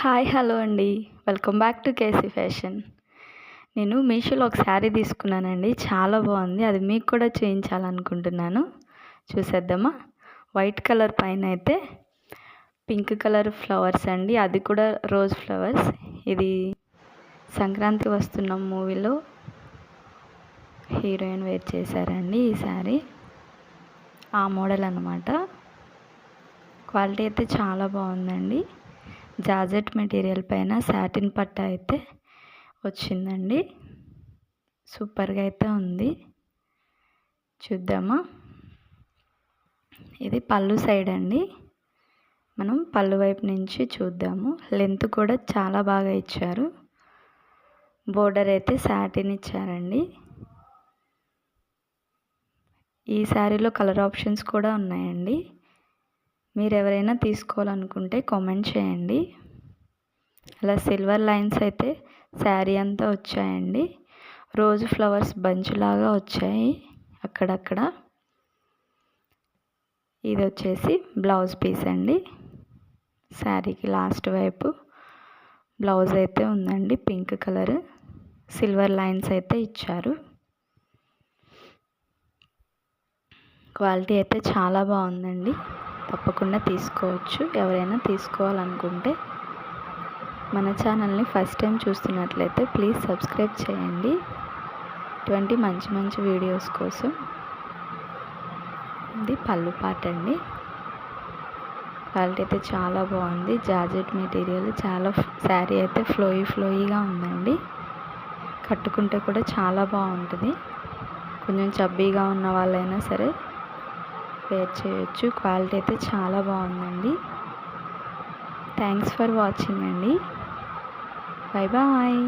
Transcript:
Hi hello అండి. Welcome back to KC fashion. నేను మీషోలో ఒక శారీ తీసుకున్నానండి. చాలా బాగుంది. అది మీకు కూడా చేయించాలనుకుంటున్నాను. చూసేద్దామా. వైట్ కలర్ పైన అయితే పింక్ కలర్ ఫ్లవర్స్ అండి. అది కూడా రోజ్ ఫ్లవర్స్. ఇది సంక్రాంతి వస్తున్నాం మూవీలో హీరోయిన్ వేర్ చేశారండి ఈ శారీ. ఆ మోడల్ అన్నమాట. క్వాలిటీ అయితే చాలా బాగుందండి. జార్జెట్ మెటీరియల్ పైన సాటిన్ పట్టు అయితే వచ్చిందండి. సూపర్గా అయితే ఉంది. చూద్దామా. ఇది పళ్ళు సైడ్ అండి. మనం పళ్ళు వైపు నుంచి చూద్దాము. లెంత్ కూడా చాలా బాగా ఇచ్చారు. బోర్డర్ అయితే సాటిన్ ఇచ్చారండి. ఈ శారీలో కలర్ ఆప్షన్స్ కూడా ఉన్నాయండి. మీరు ఎవరైనా తీసుకోవాలనుకుంటే కామెంట్ చేయండి. అలా సిల్వర్ లైన్స్ అయితే శారీ అంతా వచ్చాయండి. రోజ్ ఫ్లవర్స్ బంచ్ లాగా వచ్చాయి అక్కడక్కడ. ఇది వచ్చేసి బ్లౌజ్ పీస్ అండి. శారీకి లాస్ట్ వైపు బ్లౌజ్ అయితే ఉందండి. పింక్ కలర్ సిల్వర్ లైన్స్ అయితే ఇచ్చారు. క్వాలిటీ అయితే చాలా బాగుందండి. తప్పకుండా తీసుకోవచ్చు. ఎవరైనా తీసుకోవాలనుకుంటే మన ఛానల్ని ఫస్ట్ టైం చూస్తున్నట్లయితే ప్లీజ్ సబ్స్క్రైబ్ చేయండి. ఇటువంటి మంచి మంచి వీడియోస్ కోసం. ఇది పళ్ళు పార్ట్ అండి. క్వాలిటీ అయితే చాలా బాగుంది. జార్జెట్ మెటీరియల్ చాలా శారీ అయితే ఫ్లోయీగా ఉందండి. కట్టుకుంటే కూడా చాలా బాగుంటుంది. కొంచెం చబ్బీగా ఉన్న వాళ్ళైనా సరే వేర్ చేయొచ్చు. క్వాలిటీ అయితే చాలా బాగుందండి. థ్యాంక్స్ ఫర్ వాచింగ్ అండి. Bye bye.